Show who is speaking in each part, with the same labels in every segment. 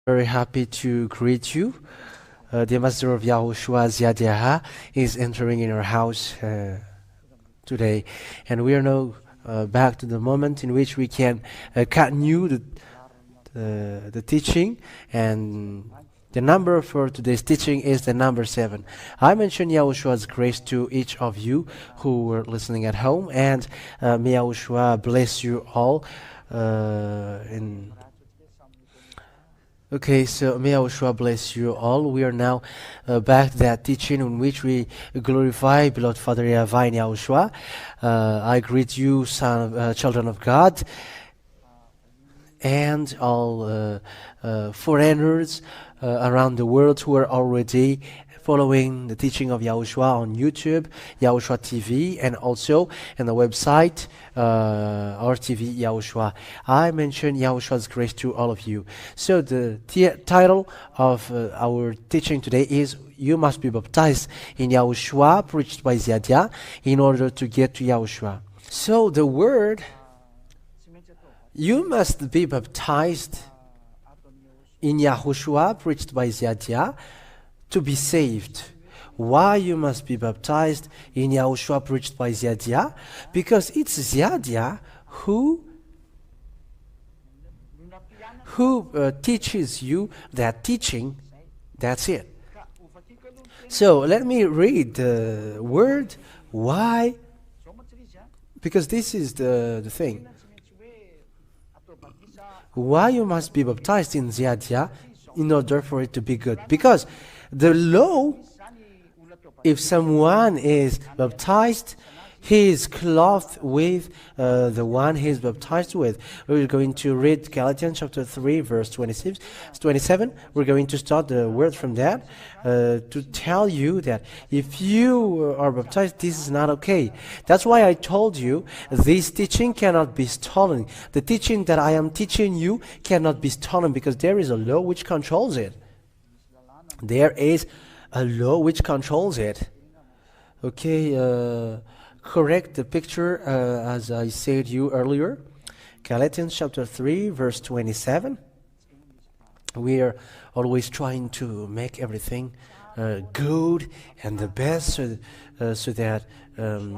Speaker 1: Very happy to greet you. The ambassador of Yahushua, ZHYAH, is entering in our house today. And we are now back to the moment in which we can continue the teaching. And the number for today's teaching is the number 7. I mentioned Yahushua's grace to each of you who were listening at home. And may Yahushua bless you all Okay, so may Yahushua bless you all. We are now back to that teaching in which we glorify beloved Father Yahweh in Yahushua. I greet you, children of God, and all foreigners around the world who are already following the teaching of Yahushua on YouTube, Yahushua TV, and also in the website, our TV, Yahushua. I mentioned Yahushua's grace to all of you. So the title of our teaching today is You Must Be Baptized in Yahushua, preached by ZHYAH, in order to get to Yahushua. So the word, you must be baptized in Yahushua, preached by ZHYAH, to be saved. Why you must be baptized in Yahushua, preached by ZHYAH? Because it's ZHYAH who teaches you that teaching. That's it. So let me read the word why, because this is the thing. Why you must be baptized in ZHYAH in order for it to be good. Because the law, if someone is baptized, he is clothed with the one he is baptized with. We're going to read Galatians chapter 3, verse 27. We're going to start the word from that to tell you that if you are baptized, this is not okay. That's why I told you this teaching cannot be stolen. The teaching that I am teaching you cannot be stolen because there is a law which controls it. There is a law which controls it. Okay, correct the picture as I said you earlier. Galatians chapter 3, verse 27. We are always trying to make everything good and the best so that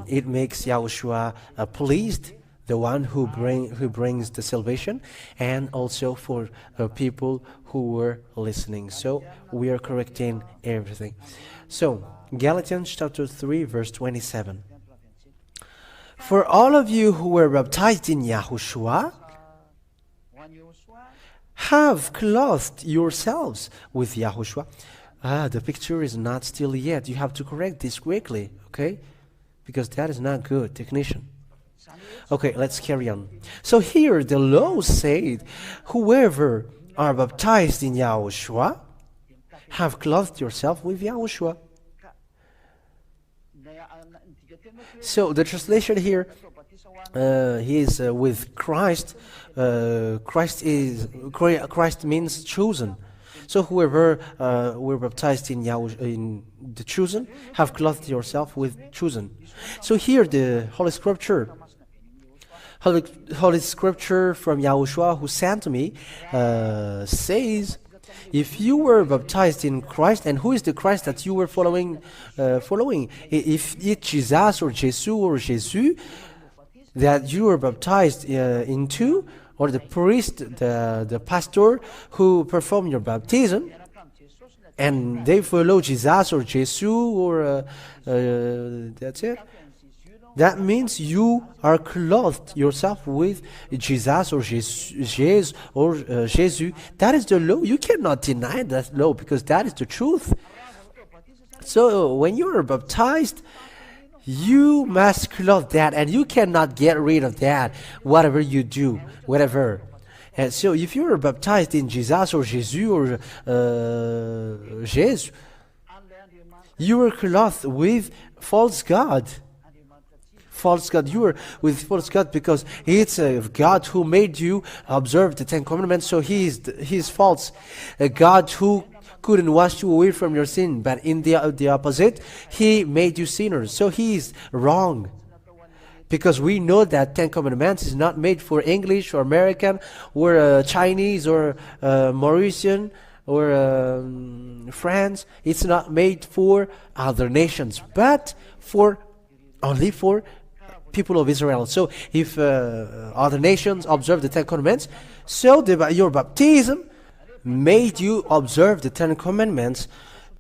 Speaker 1: it makes Yahushua pleased, the one who brings the salvation, and also for people who were listening. So we are correcting everything. So Galatians chapter 3, verse 27. For all of you who were baptized in Yahushua have clothed yourselves with Yahushua. The picture is not still yet. You have to correct this quickly, okay? Because that is not good, technician. Okay, let's carry on. So here the law said, whoever are baptized in Yahushua have clothed yourself with Yahushua. So the translation here, he is with Christ. Christ means chosen. So whoever were baptized in the chosen have clothed yourself with chosen. So here the Holy Scripture from Yahushua who sent me says, if you were baptized in Christ, and who is the Christ that you were following? If it's Jesus or Jesus that you were baptized into, or the priest, the pastor who performed your baptism, and they follow Jesus or Jesus or that's it. That means you are clothed yourself with Jesus or Jesus or Jesus. That is the law. You cannot deny that law because that is the truth. So when you are baptized, you must clothe that, and you cannot get rid of that, whatever you do, whatever. And so if you are baptized in Jesus or Jesus or Jesus, you are clothed with false God. False God. You are with false God because it's a God who made you observe the 10 Commandments, so he is false. A God who couldn't wash you away from your sin, but in the opposite, he made you sinners. So he is wrong. Because we know that Ten Commandments is not made for English or American or Chinese or Mauritian or France. It's not made for other nations, but only for people of Israel. So if other nations observe the Ten Commandments, so your baptism made you observe the Ten Commandments,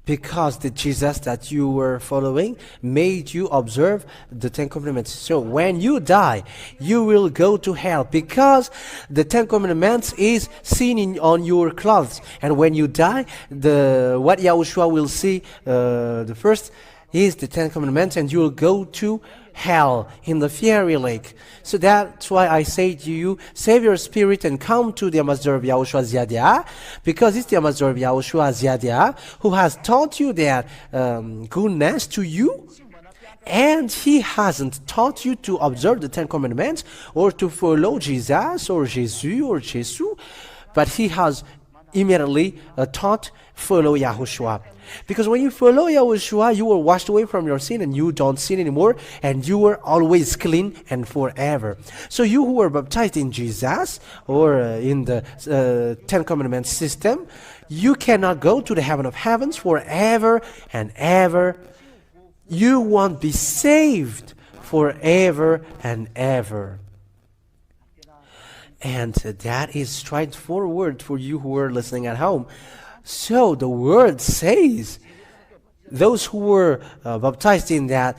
Speaker 1: because the Jesus that you were following made you observe the Ten Commandments. So when you die, you will go to hell, because the Ten Commandments is seen on your clothes. And when you die, what Yahushua will see the first is the Ten Commandments, and you will go to hell in the fiery lake. So that's why I say to you, save your spirit and come to the ambassador of Yahushua ZHYAH, because it's the ambassador of Yahushua ZHYAH who has taught you that goodness to you, and he hasn't taught you to observe the Ten Commandments or to follow Jesus or Jesus, but he has immediately taught follow Yahushua. Because when you follow Yahushua, you are washed away from your sin and you don't sin anymore, and you are always clean and forever. So you who are baptized in Jesus or in the Ten Commandments system, you cannot go to the heaven of heavens forever and ever. You won't be saved forever and ever. And that is straightforward for you who are listening at home. So the word says, those who were baptized in that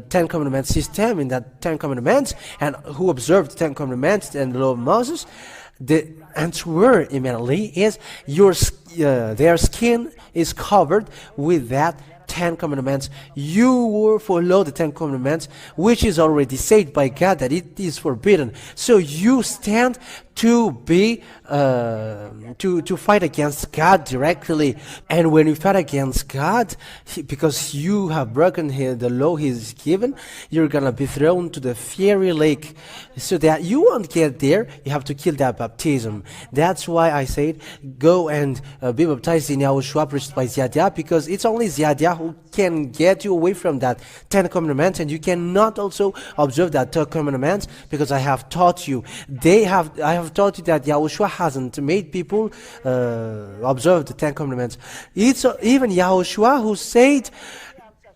Speaker 1: Ten Commandments system, in that Ten Commandments, and who observed the Ten Commandments and the law of Moses, the answer immediately is their skin is covered with that Ten Commandments. You will follow the Ten Commandments, which is already said by God that it is forbidden. So you stand to be to fight against God directly. And when you fight against God, because you have broken the law He's given, you're gonna be thrown to the fiery lake. So that you won't get there, you have to kill that baptism. That's why I said, go and be baptized in Yahushua, preached by ZHYAH, because it's only ZHYAH who can get you away from that Ten Commandments, and you cannot also observe that Ten Commandments, because I have taught you. I have taught you that Yahushua hasn't made people observe the Ten Commandments. It's even Yahushua who said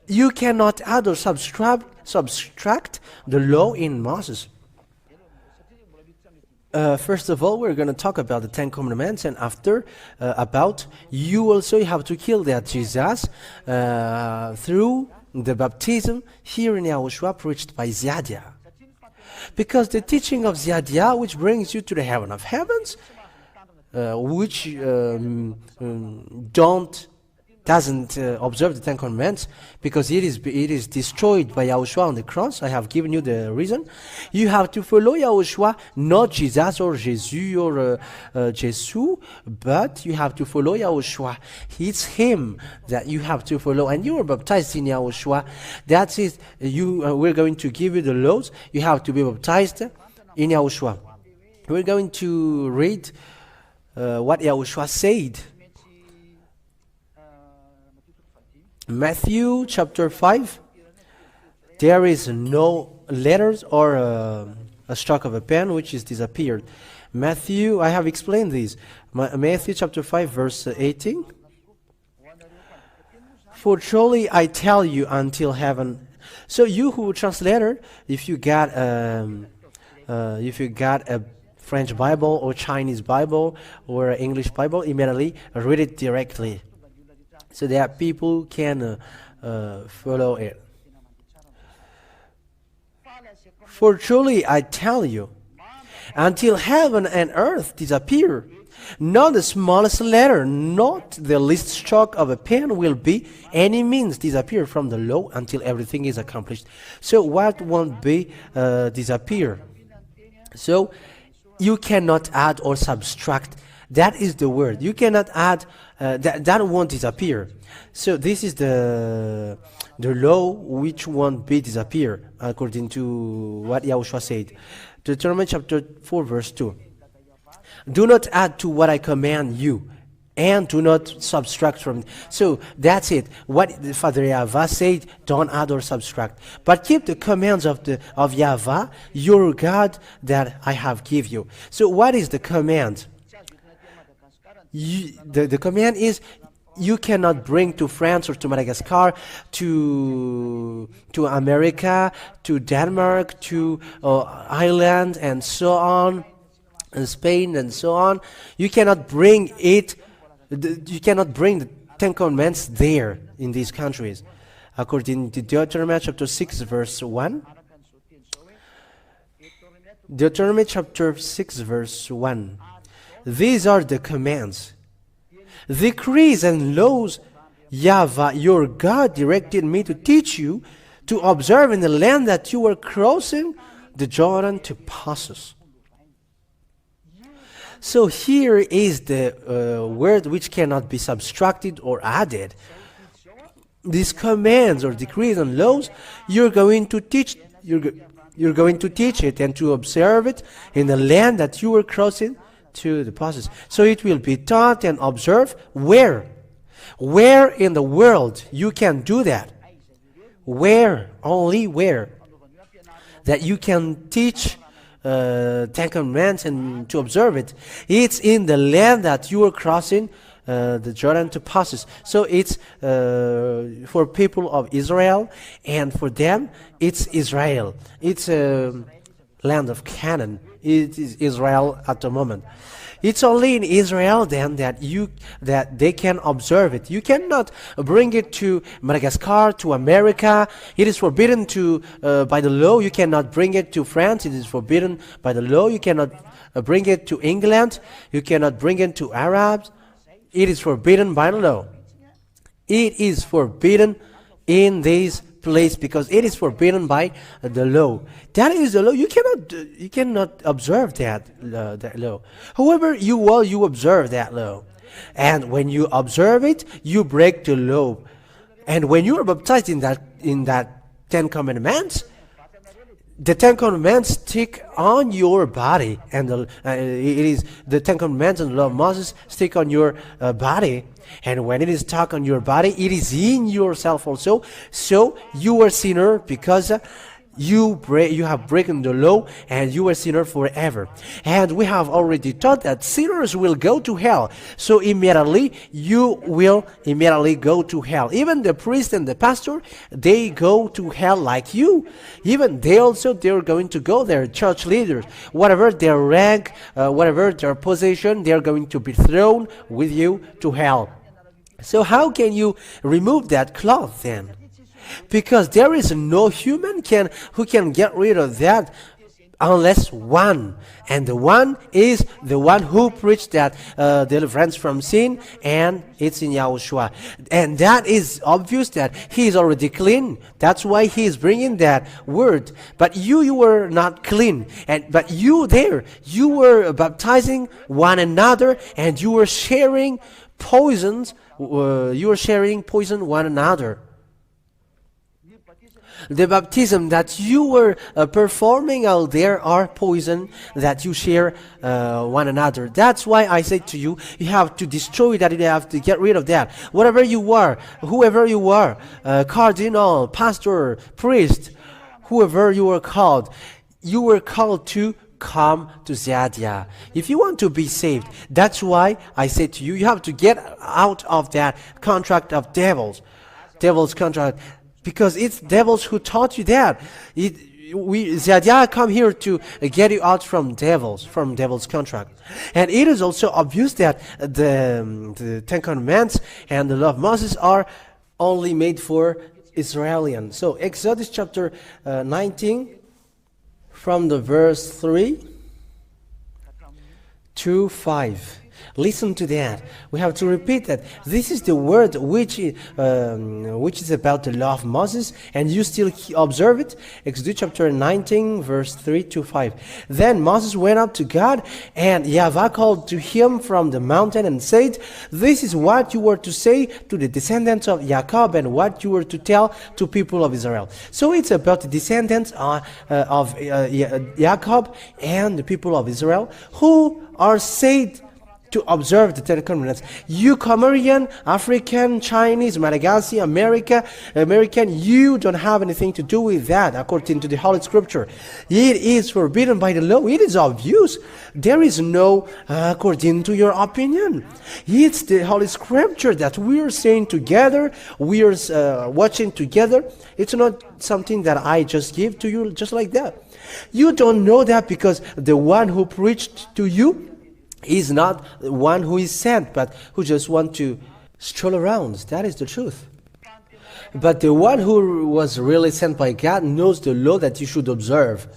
Speaker 1: you cannot add or subtract the law in Moses. First of all, we're going to talk about the Ten Commandments, and after about you also have to kill that Jesus through the baptism here in Yahushua, preached by ZHYAH. Because the teaching of ZHYAH, which brings you to the heaven of heavens, which doesn't observe the Ten Commandments, because it is destroyed by Yahushua on the cross. I have given you the reason. You have to follow Yahushua, not Jesus or Jesus or Jesus, but you have to follow Yahushua. It's Him that you have to follow, and you are baptized in Yahushua. That's it. We're going to give you the laws. You have to be baptized in Yahushua. We're going to read what Yahushua said. Matthew chapter 5, there is no letters or a stroke of a pen which is disappeared. Matthew, I have explained this. Matthew chapter 5 verse 18. For truly I tell you until heaven. So you who translator, if you got a French Bible or Chinese Bible or English Bible, immediately read it directly, so that people can follow it. For truly I tell you, until heaven and earth disappear, not the smallest letter, not the least stroke of a pen will be any means disappear from the law until everything is accomplished. So what won't be disappear? So you cannot add or subtract. That is the word. You cannot add. That won't disappear. So this is the law which won't be disappear, according to what Yahushua said. Deuteronomy chapter 4 verse 2. Do not add to what I command you, and do not subtract from. So that's it. What the Father Yahuwah said, don't add or subtract, but keep the commands of Yahuwah, your God, that I have give you. So what is the command? The command is, you cannot bring to France or to Madagascar, to America, to Denmark, to Ireland, and so on, and Spain, and so on. You cannot bring it. You cannot bring the Ten Commandments there in these countries, according to Deuteronomy chapter 6, verse 1. Deuteronomy chapter 6, verse 1. These are the commands, decrees, and laws Yahuwah your God directed me to teach you to observe in the land that you were crossing the Jordan to possess. So here is the word which cannot be subtracted or added. These commands or decrees and laws, you're going to teach. You're going to teach it and to observe it in the land that you were crossing to the possess. So it will be taught and observed where? Where in the world you can do that? Where? Only where? That you can teach Ten Commandments and to observe it. It's in the land that you are crossing the Jordan to possess. So it's for people of Israel, and for them it's Israel. It's a land of Canaan. It is Israel at the moment. It's only in Israel then that they can observe it. You cannot bring it to Madagascar, to America. It is forbidden to by the law. You cannot bring it to France. It is forbidden by the law. You cannot bring it to England. You cannot bring it to Arabs. It is forbidden by the law. It is forbidden in this place because it is forbidden by the law. That is the law. You cannot observe that law. However, you observe that law, and when you observe it, you break the law. And when you are baptized in that Ten Commandments, the Ten Commandments stick on your body, and it is the Ten Commandments and the law of Moses stick on your body. And when it is stuck on your body, it is in yourself also. So you are sinner because you have broken the law, and you are sinner forever. And we have already taught that sinners will go to hell. So immediately you will go to hell. Even the priest and the pastor, they go to hell like you. Even they're going to go there. Church leaders, whatever their rank, whatever their position, they're going to be thrown with you to hell. So how can you remove that cloth then? Because there is no human who can get rid of that unless one. And the one is the one who preached that deliverance from sin, and it's in Yahushua. And that is obvious that he is already clean. That's why he is bringing that word. But you were not clean. But you were baptizing one another, and you were sharing poisons. You were sharing poison one another. The baptism that you were performing out there are poison that you share one another. That's why I say to you, you have to destroy that. You have to get rid of that. Whatever you are, whoever you are, cardinal, pastor, priest, whoever you were called to come to ZHYAH. If you want to be saved, that's why I say to you, you have to get out of that contract of devil's contract. Because it's devils who taught you that. ZHYAH come here to get you out from devil's contract. And it is also obvious that the Ten Commandments and the law of Moses are only made for Israelians. So Exodus chapter 19, from the verse 3 to 5. Listen to that. We have to repeat that. This is the word which is about the law of Moses, and you still observe it. Exodus chapter 19, verse 3 to 5. Then Moses went up to God, and Yahuwah called to him from the mountain and said, "This is what you were to say to the descendants of Jacob, and what you were to tell to people of Israel." So it's about the descendants of Jacob and the people of Israel who are said to observe the Ten Commandments. You Comorian, African, Chinese, Madagascar, American, you don't have anything to do with that according to the Holy Scripture. It is forbidden by the law. It is obvious. There is no according to your opinion. It's the Holy Scripture that we are saying together. We are watching together. It's not something that I just give to you just like that. You don't know that because the one who preached to you is not one who is sent, but who just want to stroll around. That is the truth. But the one who was really sent by God knows the law that you should observe.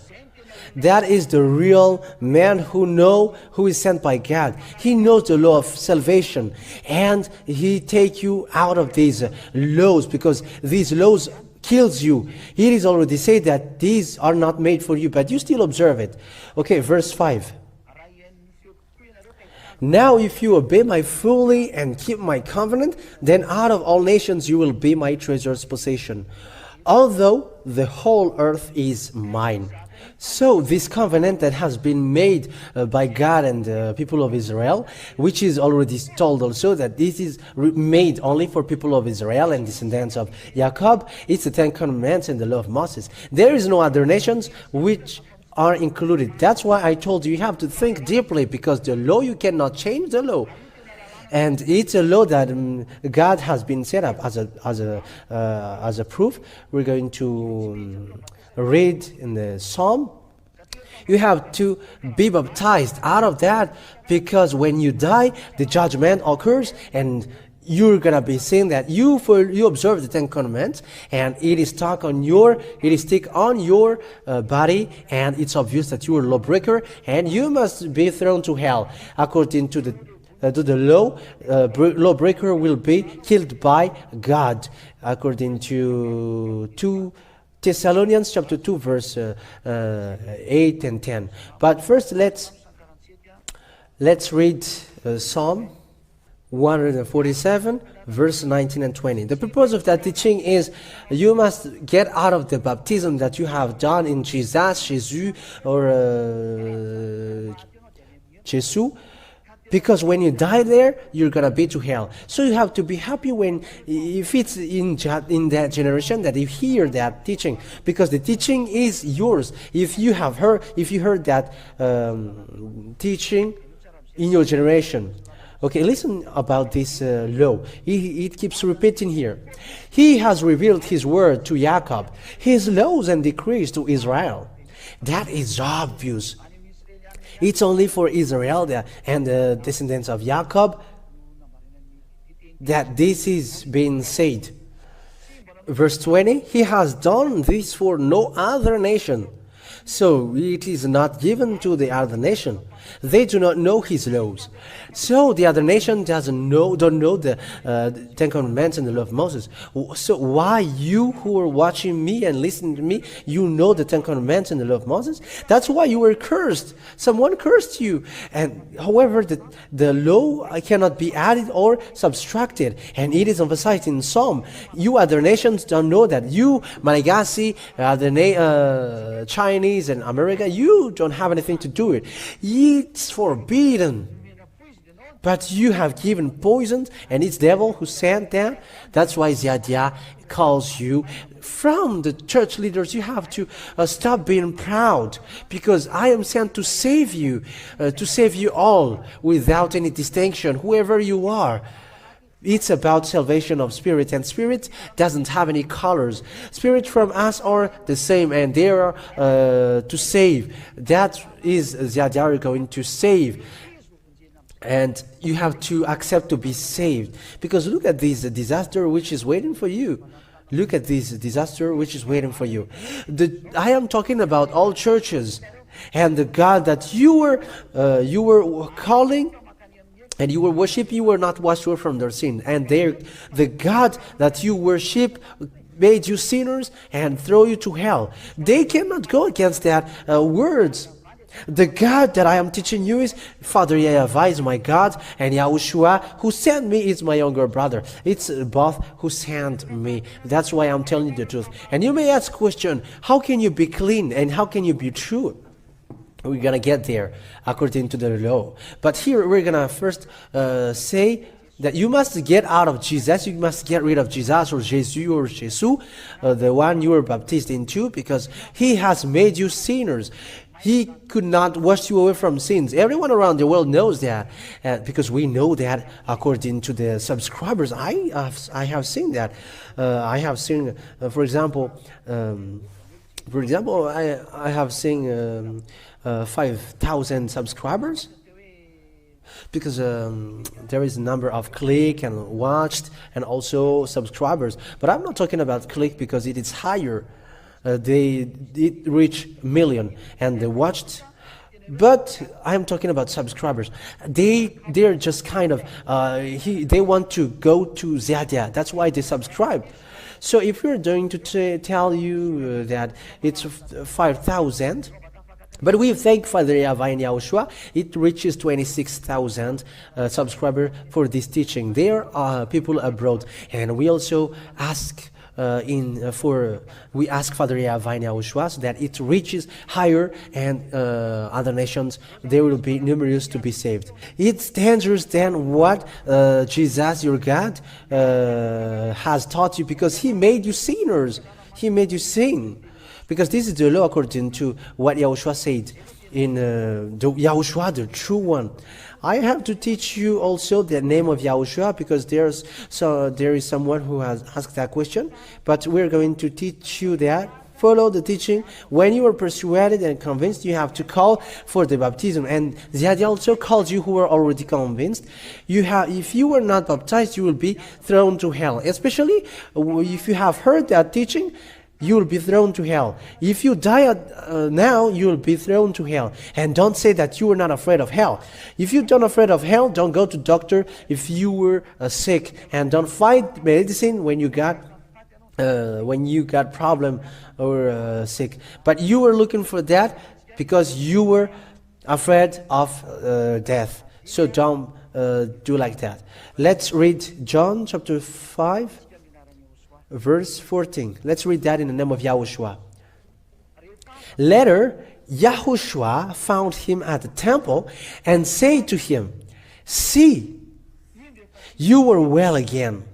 Speaker 1: That is the real man who is sent by God. He knows the law of salvation, and he take you out of these laws, because these laws kills you. It is already said that these are not made for you, but you still observe it. Okay, verse 5. Now if you obey my fully and keep my covenant, then out of all nations you will be my treasure's possession, although the whole earth is mine. So this covenant that has been made by God and the people of Israel, which is already told also that this is made only for people of Israel and descendants of Jacob, it's the Ten Commandments and the law of Moses. There is no other nations which are included. That's why I told you have to think deeply, because the law, you cannot change the law. And it's a law that God has been set up as a proof. We're going to read in the Psalm. You have to be baptized out of that, because when you die, the judgment occurs, and you're gonna be saying that you observe the Ten Commandments, and it is stuck on your body, and it's obvious that you are a lawbreaker, and you must be thrown to hell. According to the law, lawbreaker will be killed by God, according to 2 Thessalonians chapter 2 verse 8 and 10. But first let's read Psalm 147 verse 19 and 20. The purpose of that teaching is you must get out of the baptism that you have done in Jesus or Jesus, because when you die there, you're gonna be to hell. So you have to be happy if it's in that generation that you hear that teaching, because the teaching is yours. If you heard that teaching in your generation. Okay, listen about this law. It keeps repeating here. He has revealed his word to Jacob, his laws and decrees to Israel. That is obvious. It's only for Israel and the descendants of Jacob that this is being said. Verse 20, he has done this for no other nation. So it is not given to the other nation. They do not know his laws. So the other nation don't know the Ten Commandments and the law of Moses. So why you who are watching me and listening to me, you know the Ten Commandments and the law of Moses? That's why you were cursed. Someone cursed you. And however, the law cannot be added or subtracted. And it is emphasized in Psalm. You other nations don't know that. You, Madagascar, the Chinese and America, you don't have anything to do with it. It's forbidden. But you have given poison, and it's devil who sent them. That's why ZHYAH calls you. From the church leaders, you have to stop being proud, because I am sent to save you all without any distinction, whoever you are. It's about salvation of spirit, and spirit doesn't have any colors. Spirit from us are the same, and they are to save. That is ZHYAH going to save. And you have to accept to be saved. Because look at this disaster which is waiting for you. Look at this disaster which is waiting for you. I am talking about all churches. And the God that you were calling and you were worshiping, you were not washed away from their sin. And the God that you worship made you sinners and throw you to hell. They cannot go against that words. The God that I am teaching you is Father Yahushua is my God, and Yahushua who sent me is my younger brother. It's both who sent me. That's why I'm telling you the truth. And you may ask question, how can you be clean and how can you be true? We're gonna get there according to the law. But here we're gonna first say that you must get out of Jesus, you must get rid of Jesus or Jesus, the one you were baptized into, because he has made you sinners. He could not wash you away from sins. Everyone around the world knows that, because we know that according to the subscribers. I have seen that. I have seen, for example, I have seen 5,000 subscribers, because there is a number of click and watched and also subscribers. But I'm not talking about click because it is higher. It reach million and they watched. But I'm talking about subscribers. They're just kind of they want to go to ZHYAH. That's why they subscribe. So if we're going to tell you that it's 5,000. But we thank Father YAHWH and Yahushua, it reaches 26,000 subscribers for this teaching. There are people abroad, and we also ask we ask Father YAHWH and Yahushua so that it reaches higher, and other nations, there will be numerous to be saved. It's dangerous than what Jesus, your God, has taught you, because he made you sinners. He made you sin. Because this is the law according to what Yahushua said in Yahushua, the true one. I have to teach you also the name of Yahushua, because there is someone who has asked that question. But we're going to teach you that. Follow the teaching. When you are persuaded and convinced, you have to call for the baptism. And ZHYAH also calls you who are already convinced. If you were not baptized, you will be thrown to hell. Especially if you have heard that teaching, you will be thrown to hell. If you die now, you will be thrown to hell. And don't say that you are not afraid of hell. If you're not afraid of hell, don't go to doctor if you were sick. And don't find medicine when you got problem or sick. But you were looking for that because you were afraid of death. So don't do like that. Let's read John chapter 5. Verse 14. Let's read that in the name of Yahushua. Later, Yahushua found him at the temple and said to him, "See, you were well again.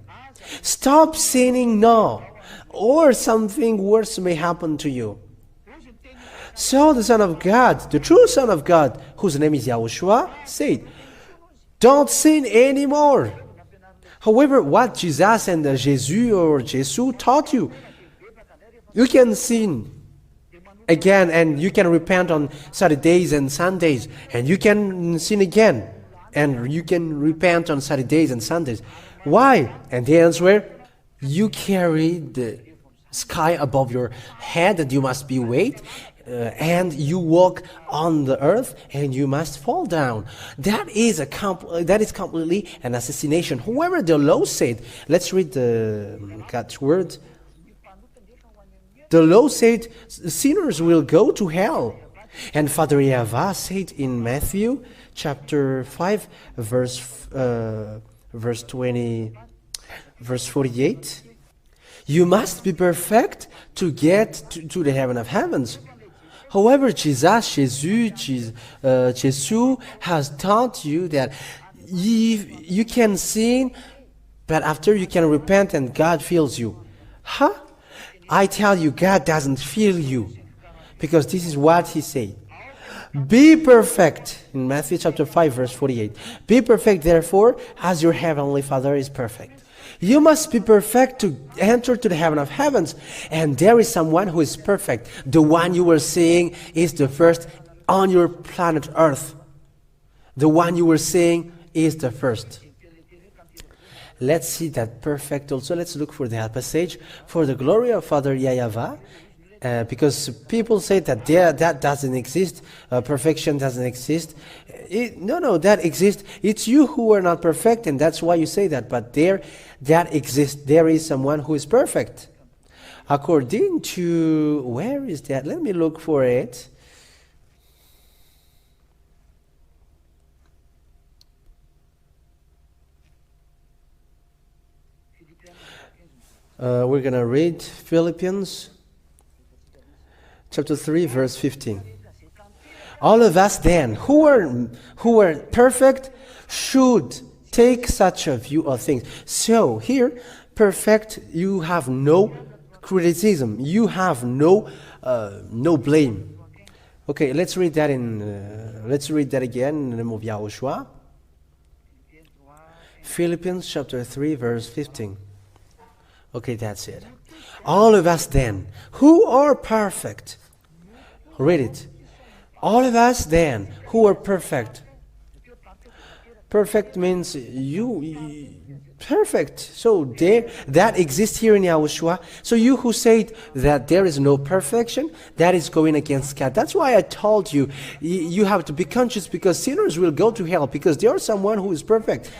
Speaker 1: Stop sinning now, or something worse may happen to you." So the Son of God, the true Son of God, whose name is Yahushua, said, "Don't sin anymore." However, what Jesus and Jesus or Jesus taught you, you can sin again, and you can repent on Saturdays and Sundays, and you can sin again, and you can repent on Saturdays and Sundays. Why? And the answer, you carry the sky above your head, and you must be weight, and you walk on the earth, and you must fall down. That is completely an assassination. However, the law said, let's read the God's word. The law said sinners will go to hell. And Father YAHWH said in Matthew chapter 5, verse 48, you must be perfect to get to the heaven of heavens. However, Jesus has taught you that you can sin, but after you can repent and God feels you. Huh? I tell you, God doesn't feel you, because this is what he said. Be perfect, in Matthew chapter 5, verse 48. Be perfect, therefore, as your heavenly Father is perfect. You must be perfect to enter to the heaven of heavens. And there is someone who is perfect. The one you were seeing is the first on your planet Earth. The one you were seeing is the first. Let's see that perfect also. Let's look for that passage. For the glory of Father YAHWH. Because people say that that doesn't exist, perfection doesn't exist. No, that exists. It's you who are not perfect, and that's why you say that. But that exists. There is someone who is perfect. According to, where is that? Let me look for it. We're going to read Philippians chapter 3, verse 15. All of us then, who are perfect, should take such a view of things. So here, perfect, you have no criticism, you have no blame. Okay, let's read that again in the name of Yahushua. Philippians chapter 3, verse 15. Okay, that's it. All of us then, who are perfect, read it. All of us then, who are perfect. Perfect means you perfect. So that exists here in Yahushua. So you who say that there is no perfection, that is going against God. That's why I told you, you have to be conscious, because sinners will go to hell because there is someone who is perfect.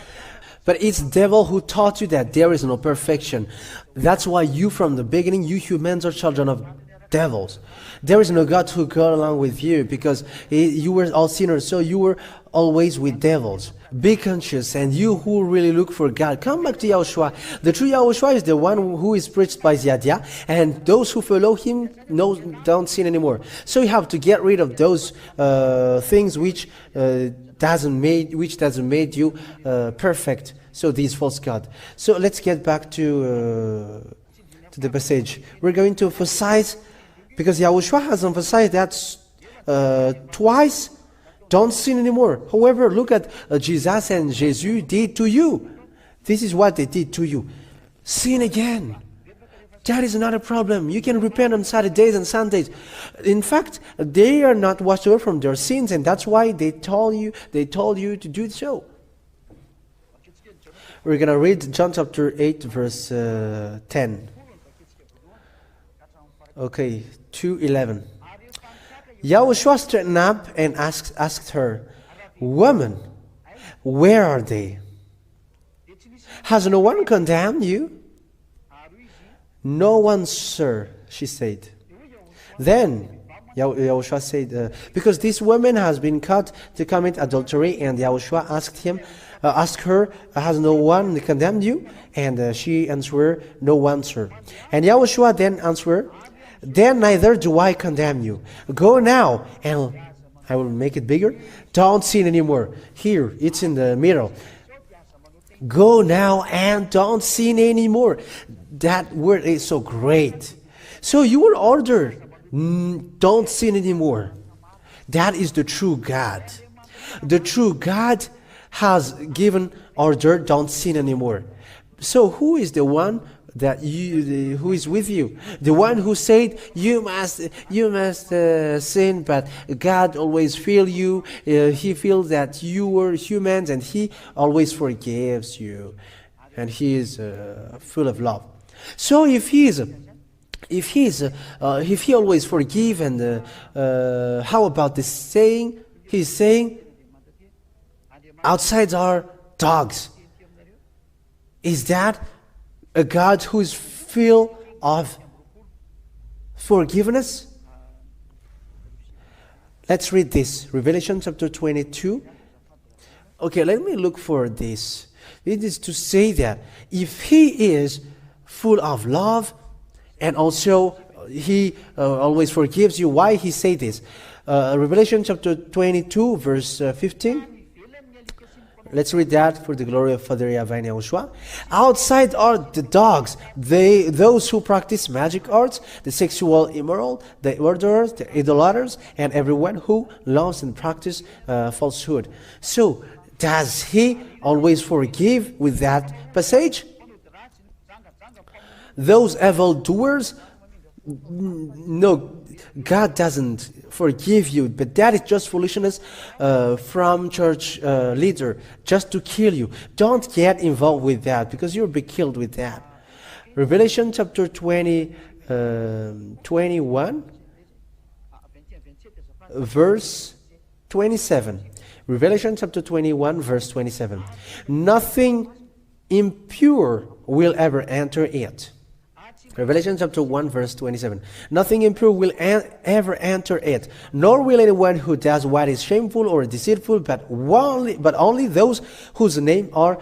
Speaker 1: But it's the devil who taught you that there is no perfection. That's why you, from the beginning, you humans are children of devils. There is no God who go along with you, because you were all sinners, so you were always with devils. Be conscious, and you who really look for God, come back to Yahushua. The true Yahushua is the one who is preached by ZHYAH, and those who follow him don't sin anymore. So you have to get rid of those things which doesn't make you perfect. So these false God. So let's get back to the passage. We're going to emphasize, because Yahushua has emphasized that twice. Don't sin anymore. However, look at Jesus and Jesus did to you. This is what they did to you. Sin again. That is not a problem. You can repent on Saturdays and Sundays. In fact, they are not washed away from their sins, and that's why they told you to do so. We're going to read John chapter 8, verse 10. Okay, 2:11. Yahushua straightened up and asked her, "Woman, where are they? Has no one condemned you?" "No one, sir," she said. Then Yahushua said, because this woman has been caught to commit adultery, and Yahushua asked her, "Has no one condemned you?" And she answered, "No one, sir." And Yahushua then answered, "Then neither do I condemn you. Go now," and I will make it bigger. "Don't sin anymore." Here, it's in the middle. Go now and don't sin anymore. That word is so great. So you were ordered, don't sin anymore. That is the true God. The true God has given order, don't sin anymore. So who is the one who is with you? The one who said you must sin, but God always feels you. He feels that you were humans, and He always forgives you, and He is full of love. So if He always forgive, and how about this saying? He's saying, outside are dogs. Is that a God who is filled of forgiveness? Let's read this. Revelation chapter 22. Okay, let me look for this. It is to say that if He is full of love, and also He always forgives you, why He say this? Revelation chapter 22, verse 15. Let's read that for the glory of Father YAHWH and Yahushua. Outside are the dogs, those who practice magic arts, the sexual immoral, the murderers, the idolaters, and everyone who loves and practices falsehood. So, does He always forgive with that passage? Those evil doers? No, God doesn't forgive you, but that is just foolishness from church leader, just to kill you. Don't get involved with that, because you'll be killed with that. Revelation chapter 21, verse 27. Revelation chapter 21, verse 27. Nothing impure will ever enter it. Revelation chapter 1, verse 27. Nothing impure will ever enter it, nor will anyone who does what is shameful or deceitful, but only those whose names are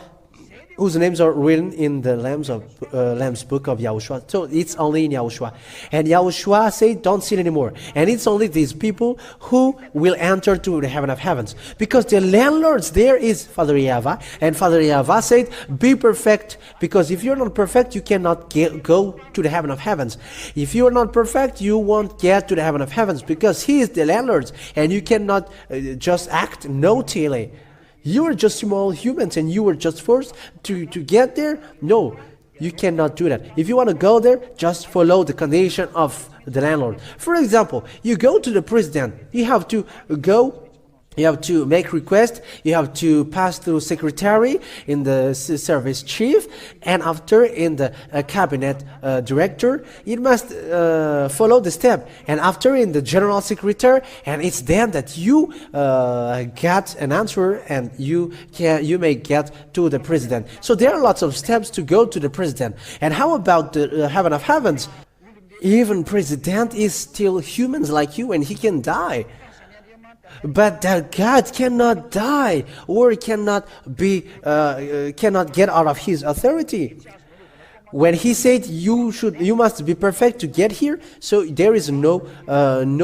Speaker 1: whose names are written in the Lamb's book of Yahushua. So it's only in Yahushua. And Yahushua said, don't sin anymore. And it's only these people who will enter to the heaven of heavens. Because the landlords there is Father YAHWH. And Father YAHWH said, be perfect. Because if you're not perfect, you cannot go to the heaven of heavens. If you're not perfect, you won't get to the heaven of heavens. Because he is the landlord. And you cannot just act naughty. You are just small humans and you were just forced to get there? No, you cannot do that. If you want to go there, just follow the condition of the landlord. For example, you go to the president. You have to go. You have to make request. You have to pass through secretary in the service chief, and after in the cabinet director. It must follow the step, and after in the general secretary, and it's then that you get an answer, and you may get to the president. So there are lots of steps to go to the president. And how about the heaven of heavens? Even president is still humans like you, and he can die. But that God cannot die or cannot get out of his authority. When he said you must be perfect to get here, so there is no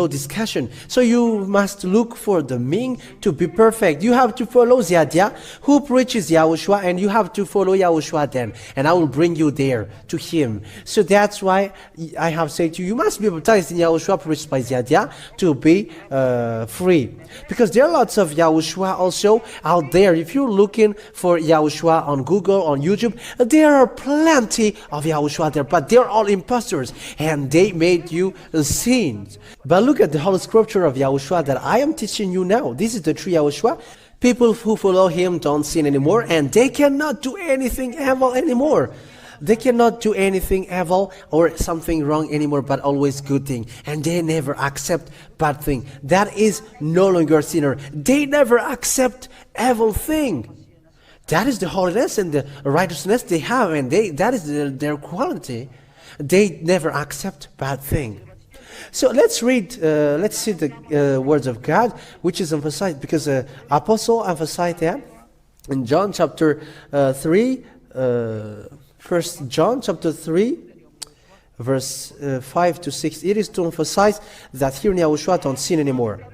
Speaker 1: discussion. So you must look for the mean to be perfect. You have to follow ZHYAH who preaches Yahushua, and you have to follow Yahushua then, and I will bring you there to him. So that's why I have said to you, you must be baptized in Yahushua preached by ZHYAH to be free. Because there are lots of Yahushua also out there. If you're looking for Yahushua on Google, on YouTube, there are plenty of Yahushua there, but they're all imposters, and they made you sin. But look at the Holy Scripture of Yahushua that I am teaching you now. This is the true Yahushua. People who follow him don't sin anymore, and they cannot do anything evil anymore. They cannot do anything evil or something wrong anymore, but always good thing. And they never accept bad thing. That is no longer sinner. They never accept evil thing. That is the holiness and the righteousness they have, and that is their quality. They never accept bad thing. So let's read, let's see the words of God, which is emphasized, because Apostle emphasized that in John chapter 3, 1 John chapter 3, verse 5 to 6. It is to emphasize that here in Yahushua don't sin anymore.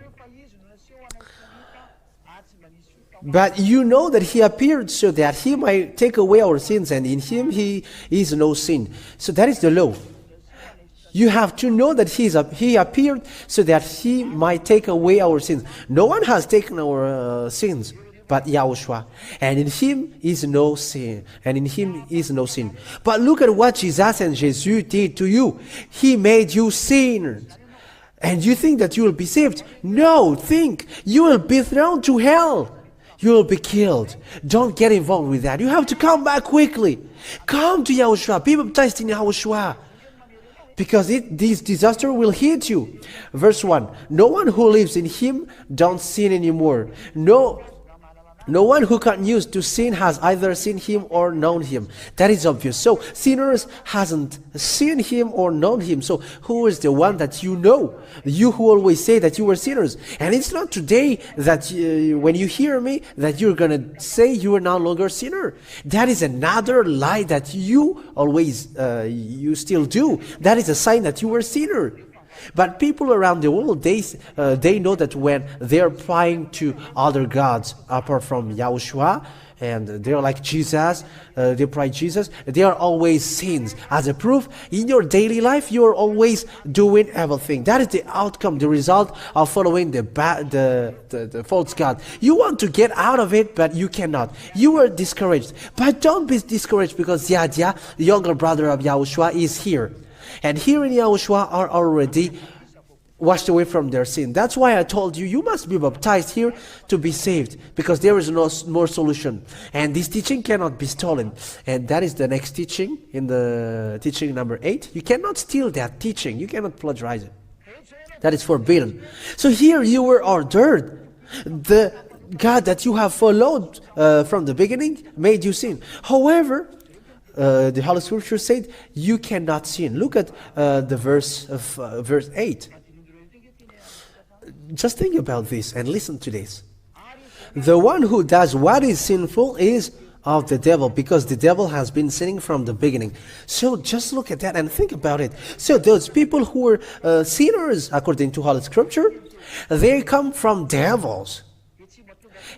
Speaker 1: But you know that he appeared so that he might take away our sins, and in him he is no sin. So that is the law. You have to know that he appeared so that he might take away our sins. No one has taken our sins but Yahushua. And in him is no sin. And in him is no sin. But look at what Jesus and Jesus did to you. He made you sinners. And you think that you will be saved. No, think. You will be thrown to hell. You will be killed. Don't get involved with that. You have to come back quickly. Come to Yahushua. Be baptized in Yahushua. Because this disaster will hit you. Verse 1. No one who lives in him don't sin anymore. No one who continues to sin has either seen him or known him. That is obvious. So sinners hasn't seen him or known him. So who is the one that you know? You who always say that you were sinners. And it's not today that when you hear me that you're going to say you are no longer a sinner. That is another lie that you always, you still do. That is a sign that you were a sinner. But people around the world, they know that when they're praying to other gods apart from Yahushua, and they're like Jesus, they pray Jesus, they are always sins. As a proof, in your daily life, you're always doing everything. That is the outcome, the result of following the false god. You want to get out of it, but you cannot. You are discouraged. But don't be discouraged, because ZHYAH, the younger brother of Yahushua, is here. And here in Yahushua are already washed away from their sin. That's why I told you, you must be baptized here to be saved, because there is no more solution. And this teaching cannot be stolen. And that is the next teaching, in the teaching number 8. You cannot steal that teaching. You cannot plagiarize it. That is forbidden. So here you were ordered. The God that you have followed from the beginning made you sin. However, the Holy Scripture said you cannot sin. Look at the verse 8. Just think about this and listen to this. The one who does what is sinful is of the devil, because the devil has been sinning from the beginning. So just look at that and think about it. So those people who are sinners, according to Holy Scripture, they come from devils.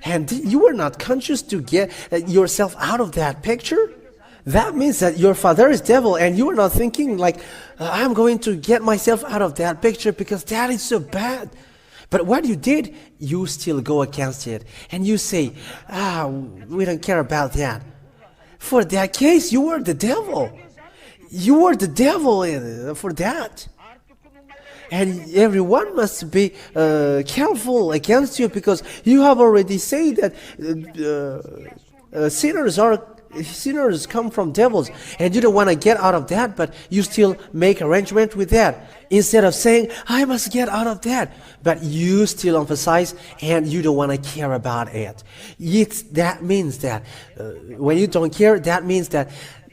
Speaker 1: And you are not conscious to get yourself out of that picture. That means that your father is devil, and you are not thinking like, I'm going to get myself out of that picture because that is so bad. But what you did, you still go against it. And you say, we don't care about that. For that case, you are the devil. You are the devil for that. And everyone must be careful against you, because you have already said that sinners come from devils, and you don't want to get out of that, but you still make arrangement with that. Instead of saying, I must get out of that, but you still emphasize and you don't want to care about it. That means that when you don't care, that means that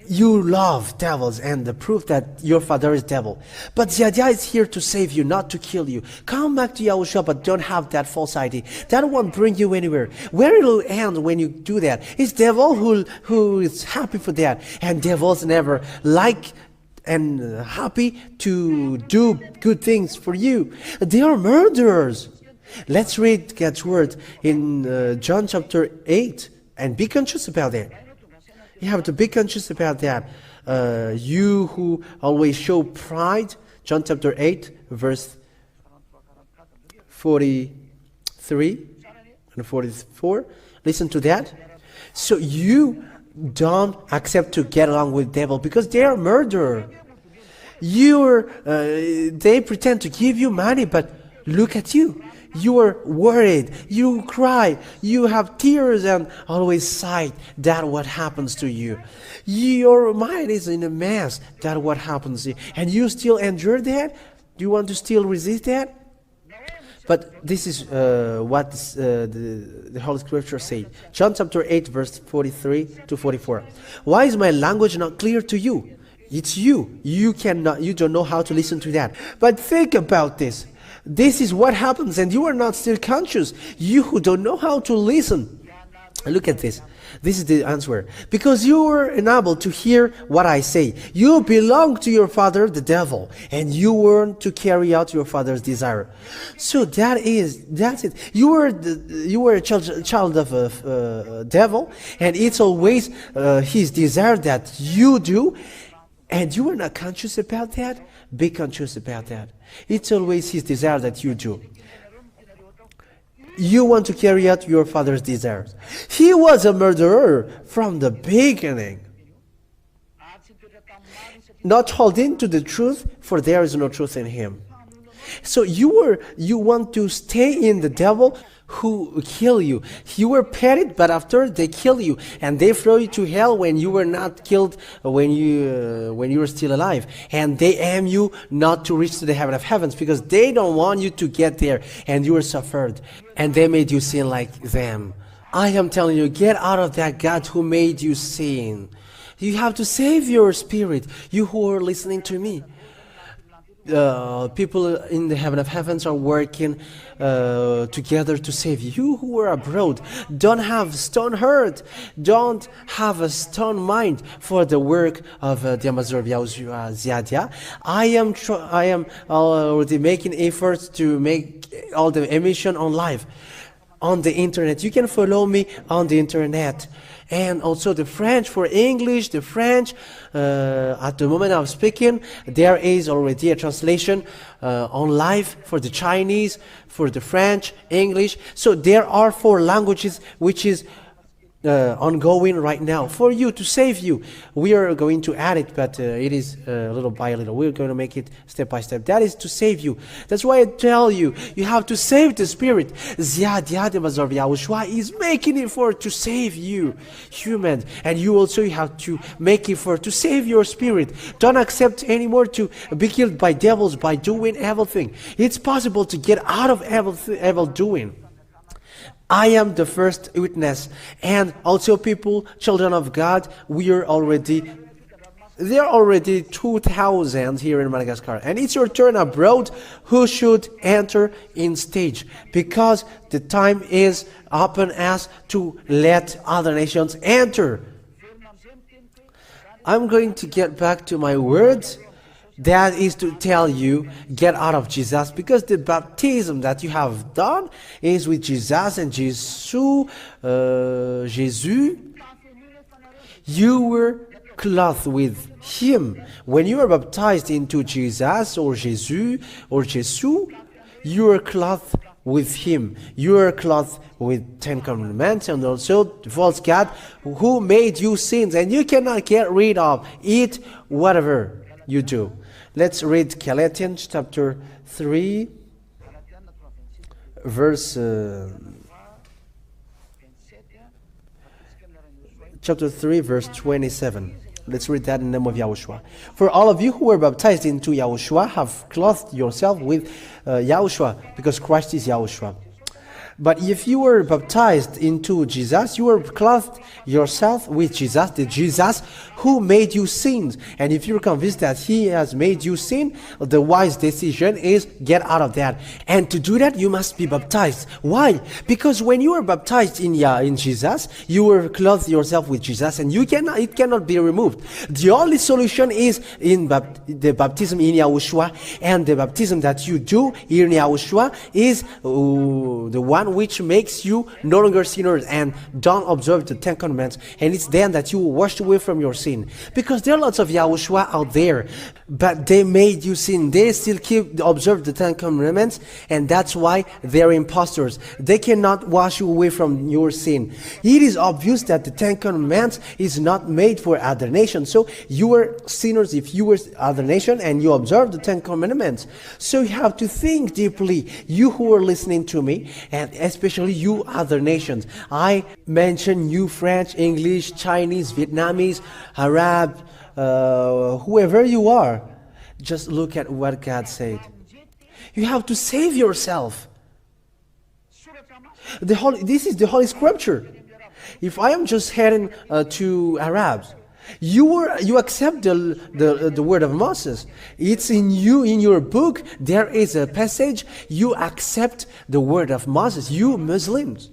Speaker 1: you love devils, and the proof that your father is devil. But ZHYAH is here to save you, not to kill you. Come back to Yahushua, but don't have that false ID. That won't bring you anywhere. Where it will end when you do that is devil who is happy for that. And devils never like and happy to do good things for you. They are murderers. Let's read God's word in John chapter 8 and be conscious about that. You have to be conscious about that. You who always show pride, John chapter 8, verse 43 and 44. Listen to that. So you don't accept to get along with the devil because they are murderers. They pretend to give you money, but look at you. You are worried, you cry, you have tears and always sigh. That's what happens to you. Your mind is in a mess. That's what happens to you. And you still endure that? Do you want to still resist that? But this is what the Holy Scripture says. John chapter 8 verse 43 to 44. Why is my language not clear to you? It's you. You don't know how to listen to that. But think about this. This is what happens, and you are not still conscious. You who don't know how to listen. Look at this. This is the answer. Because you are unable to hear what I say. You belong to your father, the devil, and you want to carry out your father's desire. So that's it. You are a child of a devil, and it's always his desire that you do, and you are not conscious about that. Be conscious about that. It's always his desire that you do. You want to carry out your father's desires. He was a murderer from the beginning, not holding to the truth, for there is no truth in him. So you want to stay in the devil who kill you. You were petted, but after they kill you and they throw you to hell when you were not killed, when you were still alive, and they aim you not to reach to the heaven of heavens because they don't want you to get there, and you were suffered, and they made you sin like them. I am telling you, get out of that God who made you sin. You have to save your spirit. You who are listening to me. People in the heaven of heavens are working together to save you. You who are abroad, don't have stone heart, don't have a stone mind for the work of the Ambassador of Yahushua, ZHYAH. I am already making efforts to make all the emission on live on the internet. You can follow me on the internet. And also the French for English, the French, at the moment of speaking, there is already a translation on live for the Chinese, for the French, English. So there are 4 languages which is ongoing right now for you, to save you. We are going to add it, but it is little by little. We're going to make it step by step. That is to save you. That's why I tell you, you have to save the spirit. ZHYAH, the Ambassador of Yahushua, is making effort to save you, human. And you also have to make effort to save your spirit. Don't accept anymore to be killed by devils by doing everything. It's possible to get out of evil doing. I am the first witness, and also people, children of God, we are already There are already 2,000 here in Madagascar, and it's your turn abroad. Who should enter in stage? Because the time is upon us to let other nations enter. I'm going to get back to my words. That is to tell you, get out of Jesus, because the baptism that you have done is with Jesus and Jesus. You were clothed with Him. When you are baptized into Jesus or Jesus, you are clothed with Him. You are clothed with 10 commandments and also the false God who made you sins, and you cannot get rid of it, whatever you do. Let's read Galatians chapter 3, verse chapter 3, verse 27. Let's read that in the name of Yahushua. For all of you who were baptized into Yahushua have clothed yourself with Yahushua, because Christ is Yahushua. But if you were baptized into Jesus, you were clothed yourself with Jesus, the Jesus who made you sin. And if you're convinced that He has made you sin, the wise decision is get out of that. And to do that, you must be baptized. Why? Because when you are baptized in Jesus, you were clothed yourself with Jesus, and it cannot be removed. The only solution is in the baptism in Yahushua, and the baptism that you do in Yahushua is the one which makes you no longer sinners and don't observe the 10 commandments, and it's then that you will wash away from your sin. Because there are lots of Yahushua out there, but they made you sin. They still observe the 10 commandments, and that's why they're imposters. They cannot wash you away from your sin. It is obvious that the 10 commandments is not made for other nations. So you were sinners if you were other nation and you observe the 10 commandments. So you have to think deeply, you who are listening to me, and especially you other nations. I mention you French, English, Chinese, Vietnamese, Arab, whoever you are. Just look at what God said. You have to save yourself. This is the Holy Scripture. If I am just heading to Arabs, you accept the word of Moses. It's in you, in your book. There is a passage. You accept the word of Moses. You Muslims,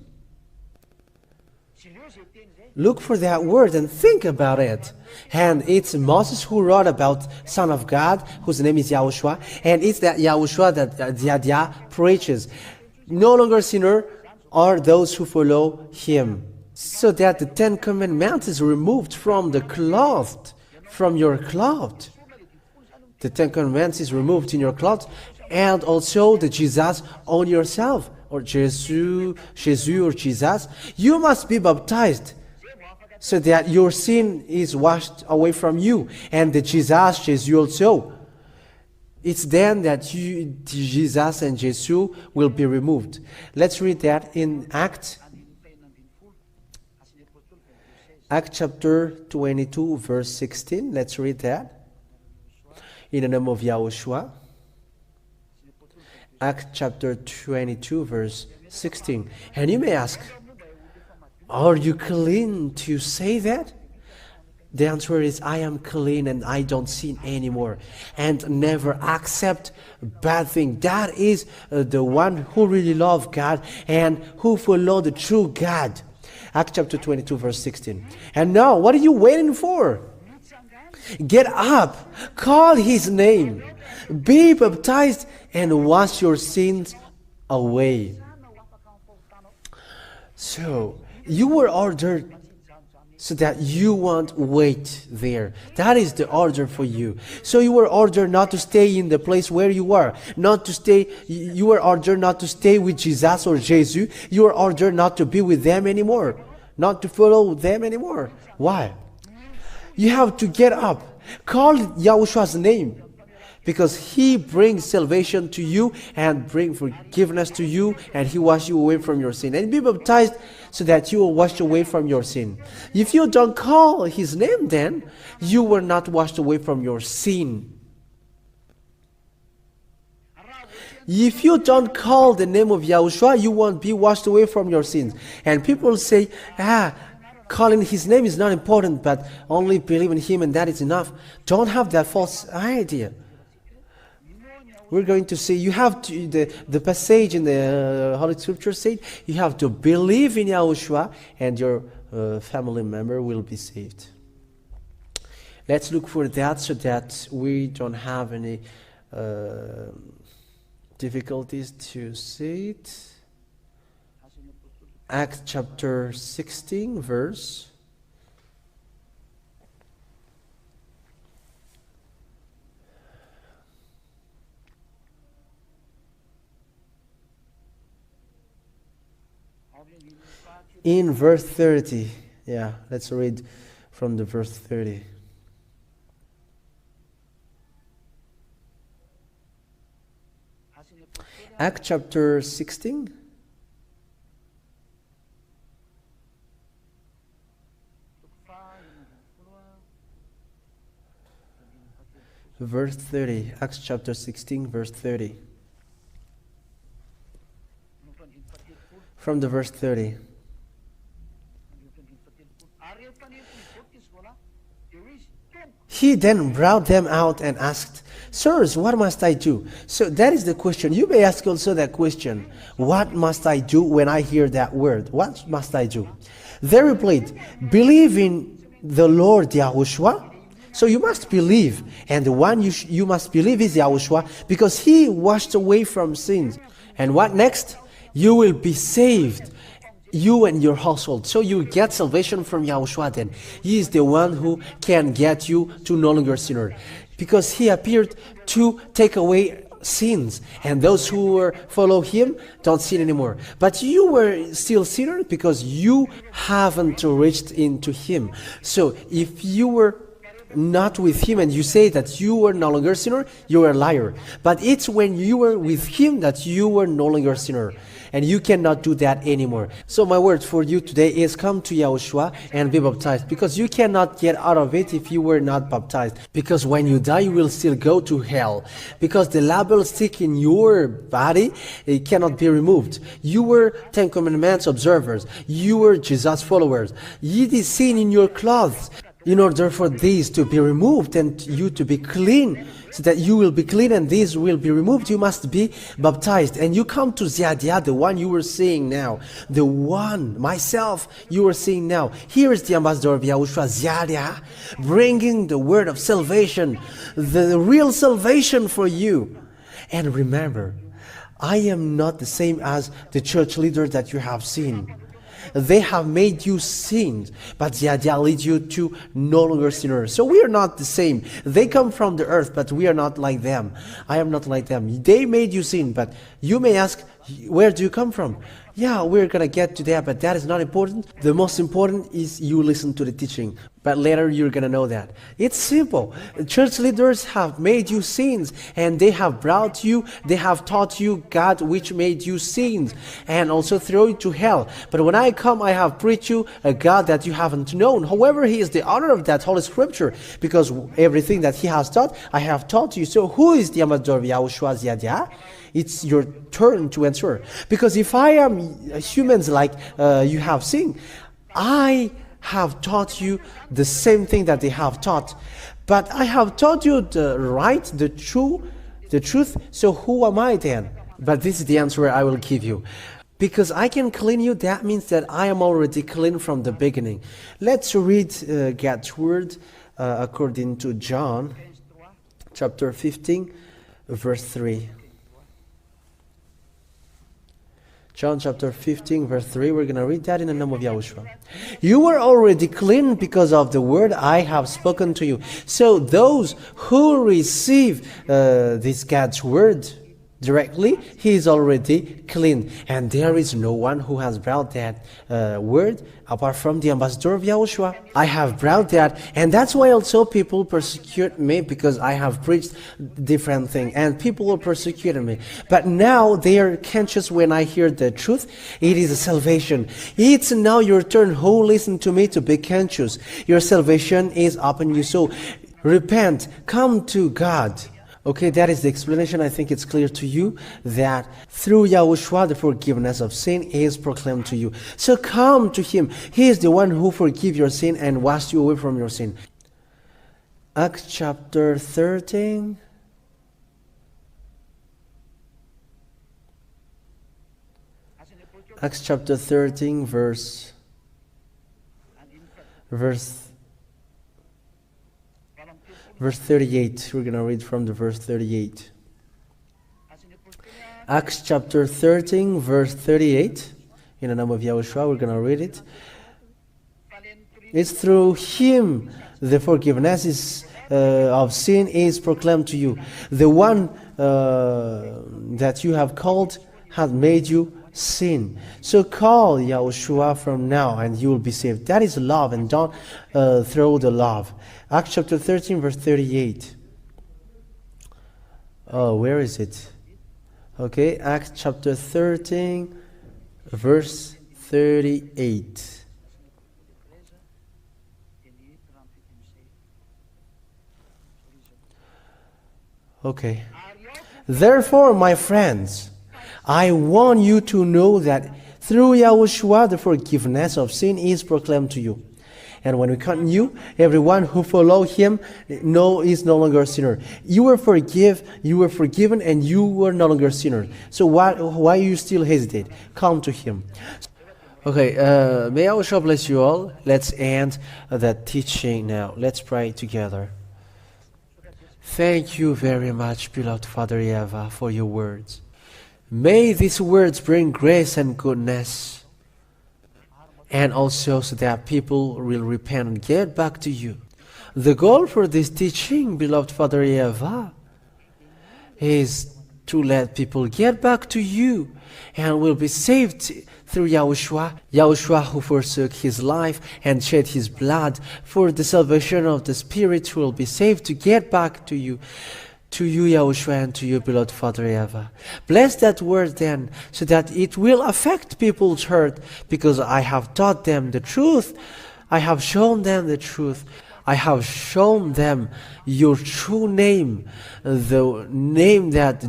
Speaker 1: look for that word and think about it. And it's Moses who wrote about Son of God, whose name is Yahushua. And it's that Yahushua that ZHYAH preaches. No longer sinner are those who follow Him. So that the 10 commandments is removed from the cloth, from your cloth. The 10 commandments is removed in your cloth, and also the Jesus on yourself, or Jesus or Jesus. You must be baptized so that your sin is washed away from you, and the Jesus also. It's then that Jesus and Jesus will be removed. Let's read that in Acts chapter 22, verse 16. Let's read that in the name of Yahushua. Acts chapter 22, verse 16. And you may ask, are you clean to say that? The answer is, I am clean and I don't sin anymore and never accept bad thing. That is the one who really love God and who follow the true God. Acts chapter 22, verse 16. And now, what are you waiting for? Get up, call His name, be baptized, and wash your sins away. So, you were ordered so that you won't wait there. That is the order for you. So you were ordered not to stay in the place where you are. You were ordered not to stay with Jesus or Jesus. You were ordered not to be with them anymore. Not to follow them anymore. Why? You have to get up. Call Yahushua's name. Because He brings salvation to you and bring forgiveness to you, and He washes you away from your sin. And be baptized so that you will wash away from your sin. If you don't call His name, then you were not washed away from your sin. If you don't call the name of Yahushua, you won't be washed away from your sins. And people say, Calling His name is not important, but only believe in Him and that is enough. Don't have that false idea. We're going to see, you have to, the passage in the Holy Scripture said, you have to believe in Yahushua and your family member will be saved. Let's look for that so that we don't have any difficulties to see it. Acts chapter 16 verse. In verse 30. Yeah, let's read from the verse 30. Acts chapter 16. Verse 30. Acts chapter 16, verse 30. From the verse 30. He then brought them out and asked, Sirs, what must I do? So that is the question. You may ask also that question. What must I do when I hear that word? What must I do? They replied, believe in the Lord Yahushua. So you must believe. And the one you must believe is Yahushua because He washed away from sins. And what next? You will be saved. You and your household. So you get salvation from Yahushua then. He is the one who can get you to no longer sinner. Because He appeared to take away sins. And those who follow Him don't sin anymore. But you were still sinner because you haven't reached into Him. So if you were not with Him and you say that you were no longer sinner, you are a liar. But it's when you were with Him that you were no longer sinner. And you cannot do that anymore. So my word for you today is come to Yahushua and be baptized. Because you cannot get out of it if you were not baptized. Because when you die, you will still go to hell. Because the label stick in your body, it cannot be removed. You were Ten Commandments observers. You were Jesus followers. It is seen in your clothes. In order for these to be removed and you to be clean, so that you will be clean and these will be removed, you must be baptized. And you come to ZHYAH, the one you were seeing now. The one, myself, you are seeing now. Here is the ambassador of Yahushua, ZHYAH, bringing the word of salvation, the real salvation for you. And remember, I am not the same as the church leaders that you have seen. They have made you sin, but ZHYAH leads you to no longer sinners. So we are not the same. They come from the earth, but we are not like them. I am not like them. They made you sin, but you may ask, where do you come from? Yeah, we're going to get to that, but that is not important. The most important is you listen to the teaching. But later you're going to know that. It's simple. Church leaders have made you sins, and they have brought you, they have taught you God which made you sins, and also throw you to hell. But when I come, I have preached you a God that you haven't known. However, He is the author of that Holy Scripture, because everything that He has taught, I have taught you. So who is the ambassador of Yahushua, ZHYAH? It's your turn to answer. Because if I am humans like you have seen, I have taught you the same thing that they have taught. But I have taught you the truth. So who am I then? But this is the answer I will give you. Because I can clean you, that means that I am already clean from the beginning. Let's read God's word according to John chapter 15, verse 3. John chapter 15 verse 3, we're going to read that in the name of Yahushua. You were already clean because of the word I have spoken to you. So those who receive this God's word directly, he is already clean. And there is no one who has brought that word apart from the ambassador of Yahushua. I have brought that, and that's why also people persecute me, because I have preached different things, and people are persecuting me. But now they are conscious when I hear the truth. It is a salvation. It's now your turn, who listen to me, to be conscious. Your salvation is upon you. So repent, come to God. Okay, that is the explanation. I think it's clear to you that through Yahushua the forgiveness of sin is proclaimed to you. So come to Him. He is the one who forgives your sin and washes you away from your sin. Acts chapter 13. Acts chapter 13, verse 38. We're going to read from the verse 38. Acts chapter 13, verse 38. In the name of Yahushua, we're going to read it. It's through Him the forgiveness of sin is proclaimed to you. The one that you have called has made you sin. So call Yahushua from now and you will be saved. That is love, and don't throw the love. Acts chapter 13, verse 38. Oh, where is it? Okay, Acts chapter 13, verse 38. Okay. Therefore, my friends, I want you to know that through Yahushua the forgiveness of sin is proclaimed to you. And when we continue, everyone who follows Him is no longer a sinner. You were forgiven, and you were no longer a sinner. So why you still hesitate? Come to Him. Okay, may Yahushua bless you all. Let's end that teaching now. Let's pray together. Thank you very much, beloved Father Yahweh, for your words. May these words bring grace and goodness, and also so that people will repent and get back to you. The goal for this teaching, beloved Father Yahweh, is to let people get back to you and will be saved through Yahushua. Yahushua who forsook his life and shed his blood for the salvation of the spirit who will be saved to get back to you. To you, Yahushua, and to you, beloved Father Yahweh. Bless that word then, so that it will affect people's heart, because I have taught them the truth. I have shown them the truth. I have shown them your true name, the name that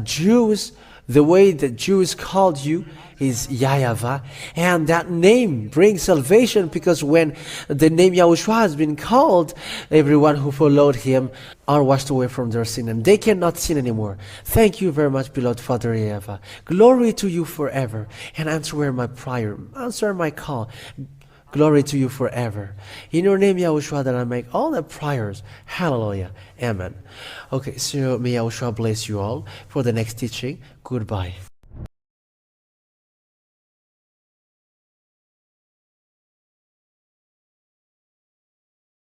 Speaker 1: the way that Jews called you is Yahweh, and that name brings salvation, because when the name Yahushua has been called, everyone who followed Him are washed away from their sin, and they cannot sin anymore. Thank you very much, beloved Father Yahweh. Glory to you forever, and answer my prayer, answer my call. Glory to you forever. In your name, Yahushua, that I make all the prayers. Hallelujah. Amen. Okay, so may Yahushua bless you all for the next teaching. Goodbye.